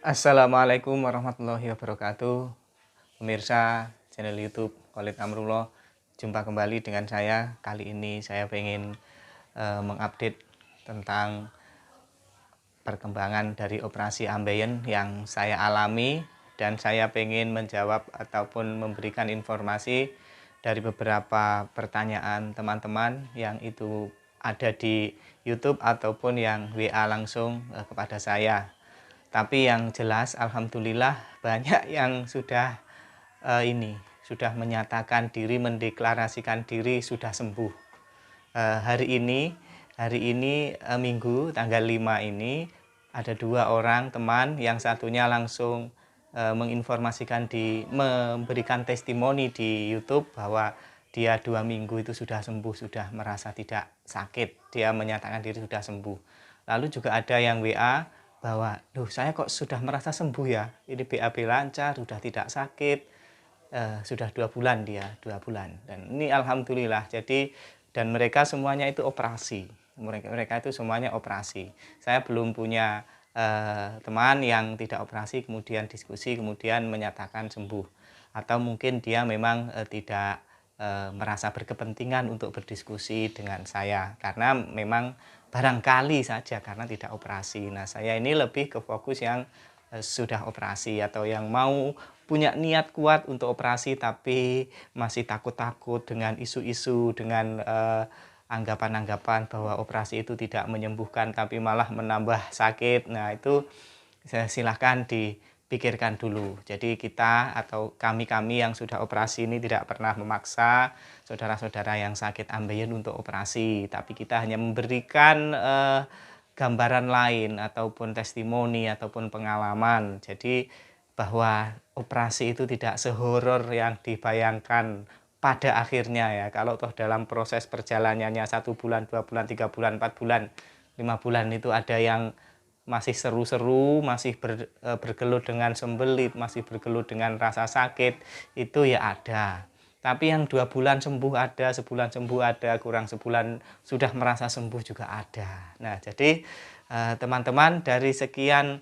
Assalamualaikum warahmatullahi wabarakatuh. Pemirsa channel YouTube Khalid Amrullah, jumpa kembali dengan saya. Kali ini saya ingin mengupdate tentang perkembangan dari operasi ambeien yang saya alami, dan saya ingin menjawab ataupun memberikan informasi dari beberapa pertanyaan teman-teman yang itu ada di YouTube ataupun yang WA langsung kepada saya. Tapi yang jelas alhamdulillah banyak yang sudah sudah menyatakan diri, mendeklarasikan diri sudah sembuh. Hari ini Minggu tanggal 5 ini ada 2 orang teman, yang satunya langsung memberikan testimoni di YouTube bahwa dia 2 minggu itu sudah sembuh, sudah merasa tidak sakit, dia menyatakan diri sudah sembuh. Lalu juga ada yang WA bahwa, saya kok sudah merasa sembuh ya, ini BAB lancar, sudah tidak sakit, sudah 2 bulan dia, 2 bulan. Dan ini alhamdulillah, dan mereka semuanya itu operasi, mereka itu semuanya operasi. Saya belum punya teman yang tidak operasi kemudian diskusi kemudian menyatakan sembuh, atau mungkin dia memang tidak merasa berkepentingan untuk berdiskusi dengan saya karena memang barangkali saja karena tidak operasi. Nah, saya ini lebih ke fokus yang sudah operasi atau yang mau punya niat kuat untuk operasi tapi masih takut-takut dengan isu-isu, dengan anggapan-anggapan bahwa operasi itu tidak menyembuhkan tapi malah menambah sakit. Nah, itu silahkan dipikirkan dulu. Jadi kita atau kami-kami yang sudah operasi ini tidak pernah memaksa saudara-saudara yang sakit ambeien untuk operasi, tapi kita hanya memberikan gambaran lain ataupun testimoni ataupun pengalaman. Jadi bahwa operasi itu tidak sehoror yang dibayangkan pada akhirnya ya. Kalau toh dalam proses perjalanannya 1 bulan, 2 bulan, 3 bulan, 4 bulan, 5 bulan itu ada yang masih seru-seru, masih bergelut dengan sembelit, masih bergelut dengan rasa sakit, itu ya ada. Tapi yang 2 bulan sembuh ada, sebulan sembuh ada, kurang sebulan sudah merasa sembuh juga ada. Nah, jadi teman-teman, dari sekian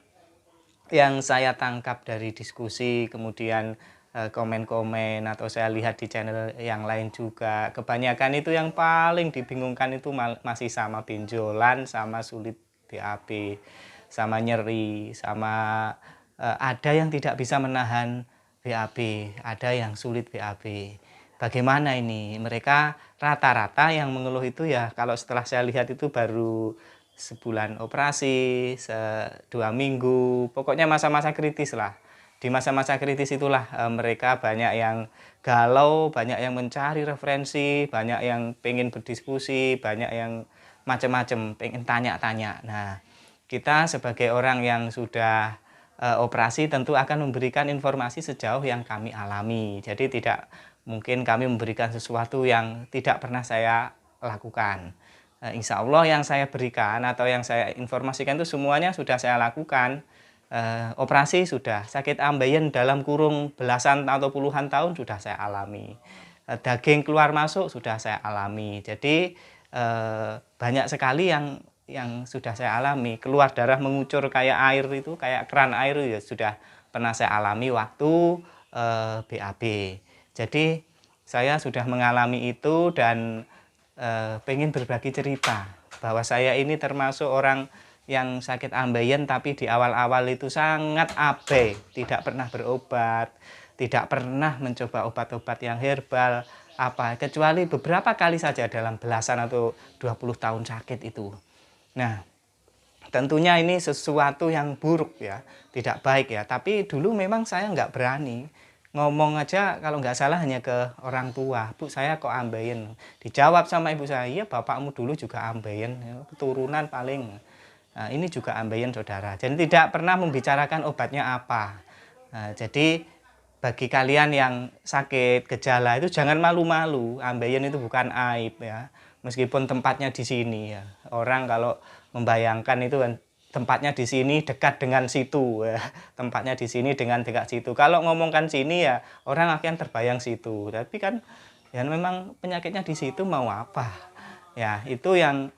yang saya tangkap dari diskusi, kemudian komen-komen atau saya lihat di channel yang lain juga, kebanyakan itu yang paling dibingungkan itu masih sama benjolan, sama sulit BAB, sama nyeri, sama ada yang tidak bisa menahan BAB, ada yang sulit BAB. Bagaimana ini? Mereka rata-rata yang mengeluh itu ya, kalau setelah saya lihat itu baru sebulan operasi, 2 minggu, pokoknya masa-masa kritis lah. Di masa-masa kritis itulah mereka banyak yang galau, banyak yang mencari referensi, banyak yang pengen berdiskusi, banyak yang macam-macam, pengen tanya-tanya. Nah, kita sebagai orang yang sudah operasi tentu akan memberikan informasi sejauh yang kami alami. Jadi tidak mungkin kami memberikan sesuatu yang tidak pernah saya lakukan. Insya Allah yang saya berikan atau yang saya informasikan itu semuanya sudah saya lakukan. Operasi sudah, sakit ambeien dalam kurung belasan atau puluhan tahun sudah saya alami. Daging keluar masuk sudah saya alami. Jadi banyak sekali yang sudah saya alami. Keluar darah mengucur kayak air itu, kayak keran air ya sudah pernah saya alami waktu BAB. Jadi saya sudah mengalami itu dan pengen berbagi cerita bahwa saya ini termasuk orang yang sakit ambeien tapi di awal-awal itu sangat abai, tidak pernah berobat, tidak pernah mencoba obat-obat yang herbal kecuali beberapa kali saja dalam belasan atau 20 tahun sakit itu. Nah, tentunya ini sesuatu yang buruk ya, tidak baik ya, tapi dulu memang saya nggak berani ngomong aja, kalau nggak salah hanya ke orang tua, "Bu, saya kok ambeien." Dijawab sama ibu saya, "Iya, bapakmu dulu juga ambeien, keturunan paling." Nah, ini juga ambeien saudara. Jadi tidak pernah membicarakan obatnya apa. Nah, jadi bagi kalian yang sakit gejala itu jangan malu-malu. Ambeien itu bukan aib ya. Meskipun tempatnya di sini ya. Orang kalau membayangkan itu kan tempatnya di sini dekat dengan situ ya. Tempatnya di sini dengan dekat situ. Kalau ngomongkan sini ya orang akan terbayang situ. Tapi kan ya memang penyakitnya di situ mau apa? Ya, itu yang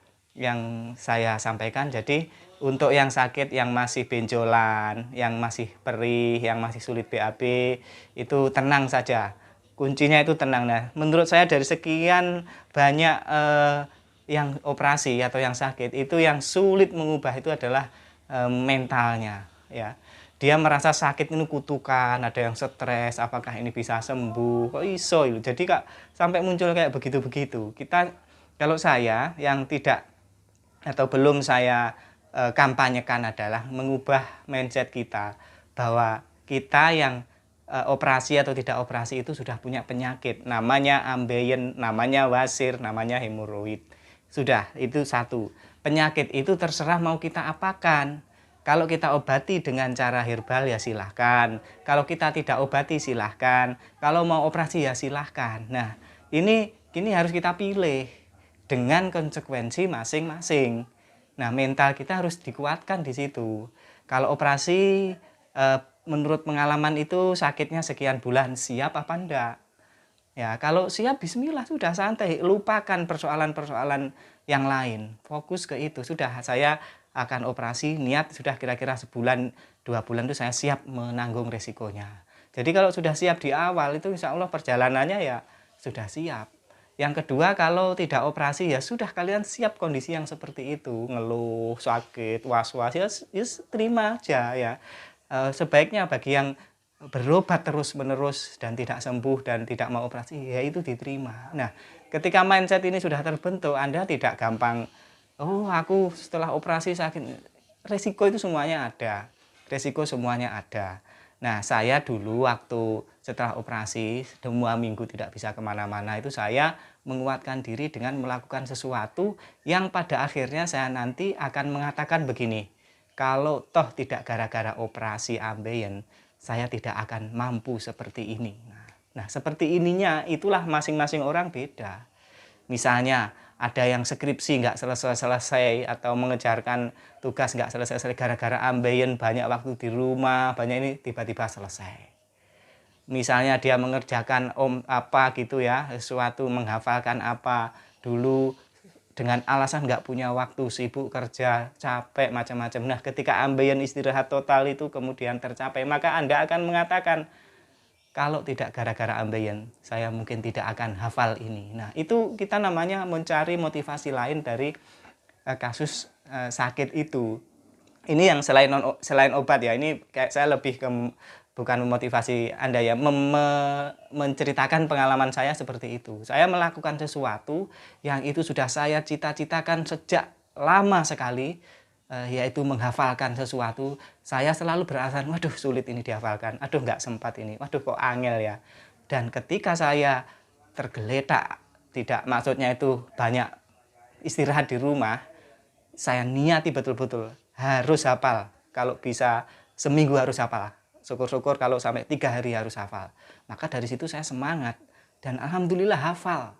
saya sampaikan. Jadi Untuk yang sakit, yang masih benjolan, yang masih perih, yang masih sulit BAB, itu tenang saja. Kuncinya itu tenang. Nah, menurut saya dari sekian banyak yang operasi atau yang sakit, itu yang sulit mengubah itu adalah mentalnya, ya. Dia merasa sakit ini kutukan, ada yang stres, apakah ini bisa sembuh, kok iso. Jadi Kak, sampai muncul kayak begitu-begitu. Kalau saya yang tidak atau belum saya kampanyekan adalah mengubah mindset kita bahwa kita yang operasi atau tidak operasi itu sudah punya penyakit, namanya ambeien, namanya wasir, namanya hemoroid. Sudah, itu satu. Penyakit itu terserah mau kita apakan. Kalau kita obati dengan cara herbal ya silahkan. Kalau kita tidak obati silahkan. Kalau mau operasi ya silahkan. Nah, ini harus kita pilih dengan konsekuensi masing-masing. Nah, mental kita harus dikuatkan di situ. Kalau operasi, menurut pengalaman itu sakitnya sekian bulan, siap apa enggak? Ya, kalau siap bismillah sudah santai, lupakan persoalan-persoalan yang lain. Fokus ke itu. Sudah saya akan operasi, niat sudah kira-kira sebulan, 2 bulan itu saya siap menanggung resikonya. Jadi kalau sudah siap di awal itu insya Allah perjalanannya ya sudah siap. Yang kedua, kalau tidak operasi ya sudah kalian siap kondisi yang seperti itu, ngeluh, sakit, was-was ya, terima aja ya. Sebaiknya bagi yang berobat terus-menerus dan tidak sembuh dan tidak mau operasi, ya itu diterima. Nah, ketika mindset ini sudah terbentuk, Anda tidak gampang, oh aku setelah operasi sakit. Resiko itu semuanya ada. Resiko semuanya ada. Nah, saya dulu waktu setelah operasi, 2 minggu tidak bisa kemana-mana, itu saya menguatkan diri dengan melakukan sesuatu yang pada akhirnya saya nanti akan mengatakan begini, kalau toh tidak gara-gara operasi ambeien, saya tidak akan mampu seperti ini. Nah, seperti ininya itulah masing-masing orang beda. Misalnya ada yang skripsi nggak selesai-selesai atau mengejarkan tugas nggak selesai-selesai gara-gara ambeien, banyak waktu di rumah, banyak ini tiba-tiba selesai. Misalnya dia mengerjakan apa gitu ya, sesuatu menghafalkan apa dulu dengan alasan nggak punya waktu, sibuk kerja, capek, macam-macam. Nah, ketika ambeien istirahat total itu kemudian tercapai, maka Anda akan mengatakan, kalau tidak gara-gara ambeien, saya mungkin tidak akan hafal ini. Nah, itu kita namanya mencari motivasi lain dari kasus sakit itu. Ini yang selain obat ya, ini kayak saya lebih ke bukan memotivasi Anda ya, menceritakan pengalaman saya seperti itu. Saya melakukan sesuatu yang itu sudah saya cita-citakan sejak lama sekali, yaitu menghafalkan sesuatu. Saya selalu beralasan, waduh sulit ini dihafalkan, aduh nggak sempat ini, waduh kok angel ya. Dan ketika saya tergeletak, tidak maksudnya itu banyak istirahat di rumah, saya niati betul-betul harus hafal. Kalau bisa seminggu harus hafal. Syukur-syukur kalau sampai 3 hari harus hafal. Maka dari situ saya semangat dan alhamdulillah hafal.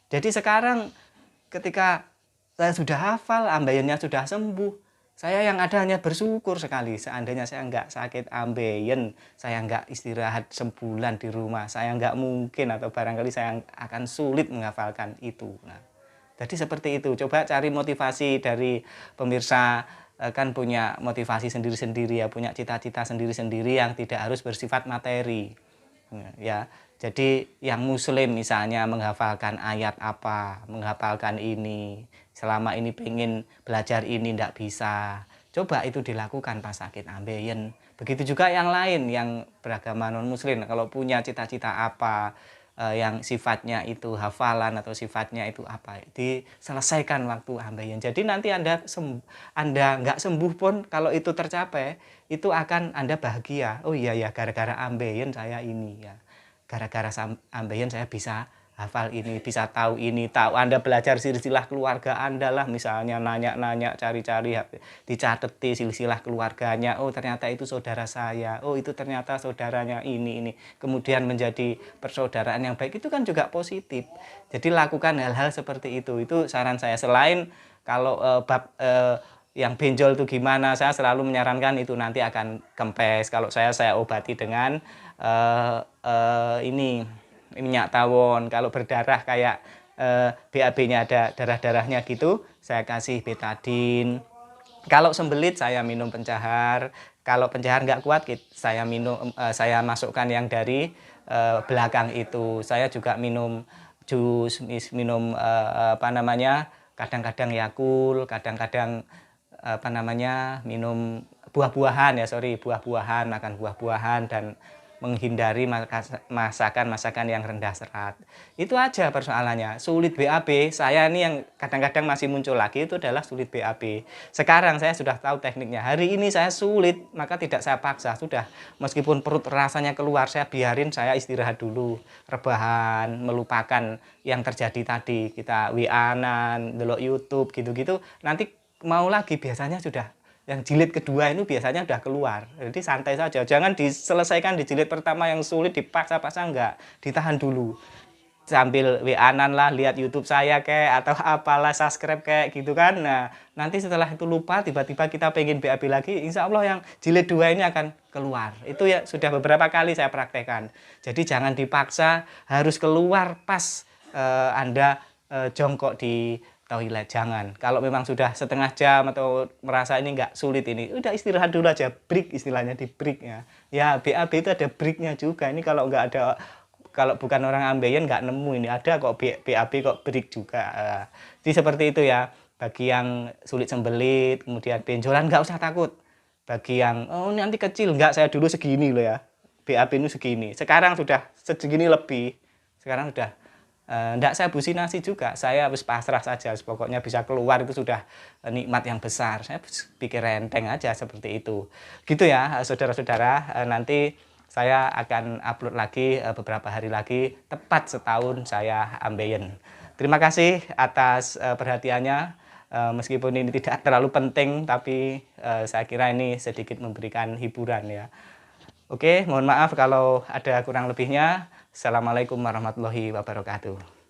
Jadi sekarang ketika saya sudah hafal, ambeiennya sudah sembuh, saya yang ada hanya bersyukur sekali. Seandainya saya nggak sakit ambeien, saya nggak istirahat sebulan di rumah, saya nggak mungkin atau barangkali saya akan sulit menghafalkan itu. Nah, jadi seperti itu. Coba cari motivasi dari pemirsa, kan punya motivasi sendiri-sendiri ya, punya cita-cita sendiri-sendiri yang tidak harus bersifat materi. Ya. Jadi yang muslim misalnya menghafalkan ayat apa, menghafalkan ini, selama ini pengen belajar ini tidak bisa. Coba itu dilakukan pas sakit ambeien. Begitu juga yang lain yang beragama non muslim, kalau punya cita-cita apa, yang sifatnya itu hafalan atau sifatnya itu apa, diselesaikan waktu ambeien. Jadi nanti Anda nggak sembuh pun kalau itu tercapai, itu akan Anda bahagia. Oh iya ya, gara-gara ambeien saya ini ya. Gara-gara ambeien saya bisa hafal ini, bisa tahu ini, tahu Anda belajar silsilah keluarga Anda lah, misalnya nanya-nanya, cari-cari, dicateti silsilah keluarganya, oh ternyata itu saudara saya, oh itu ternyata saudaranya ini. Kemudian menjadi persaudaraan yang baik, itu kan juga positif. Jadi lakukan hal-hal seperti itu saran saya. Selain kalau bab yang benjol itu gimana, saya selalu menyarankan itu nanti akan kempes. Kalau saya obati dengan ini minyak tawon. Kalau berdarah kayak BAB-nya ada darah-darahnya gitu, saya kasih betadin. Kalau sembelit saya minum pencahar, kalau pencahar nggak kuat saya minum saya masukkan yang dari belakang itu. Saya juga minum jus, minum apa namanya, kadang-kadang Yakult, kadang-kadang apa namanya, minum buah-buahan ya, sorry, buah-buahan, makan buah-buahan dan menghindari masakan-masakan yang rendah serat. Itu aja persoalannya. Sulit BAB, saya ini yang kadang-kadang masih muncul lagi itu adalah sulit BAB. Sekarang saya sudah tahu tekniknya. Hari ini saya sulit, maka tidak saya paksa. Sudah, meskipun perut rasanya keluar, saya biarin saya istirahat dulu. Rebahan, melupakan yang terjadi tadi. Kita WA-an, delok YouTube, gitu-gitu. Nanti mau lagi biasanya sudah yang jilid kedua itu biasanya udah keluar. Jadi santai saja, jangan diselesaikan di jilid pertama yang sulit dipaksa-paksa, enggak, ditahan dulu sambil WA-an lah, lihat YouTube saya kayak atau apalah, subscribe kayak gitu kan. Nah nanti setelah itu lupa, tiba-tiba kita pengen BAB lagi, insya Allah yang jilid 2 ini akan keluar. Itu ya sudah beberapa kali saya praktekkan. Jadi jangan dipaksa harus keluar pas Anda jongkok di toilet, jangan. Kalau memang sudah setengah jam atau merasa ini nggak sulit, ini udah istirahat dulu aja, break istilahnya, di breaknya ya. BAB itu ada breaknya juga. Ini kalau nggak ada, kalau bukan orang ambeien nggak nemu ini ada kok BAB kok break juga. Jadi seperti itu ya. Bagi yang sulit sembelit, kemudian benjolan, nggak usah takut. Bagi yang oh nanti kecil, nggak, saya dulu segini loh ya, BAB itu segini, sekarang sudah segini lebih, sekarang sudah enggak saya businasi juga, saya habis pasrah saja, pokoknya bisa keluar itu sudah nikmat yang besar. Saya pikir enteng aja seperti itu. Gitu ya, saudara-saudara. Nanti saya akan upload lagi beberapa hari lagi, tepat setahun saya ambeien. Terima kasih atas perhatiannya. Meskipun ini tidak terlalu penting, tapi saya kira ini sedikit memberikan hiburan ya. Oke, mohon maaf kalau ada kurang lebihnya. Assalamualaikum warahmatullahi wabarakatuh.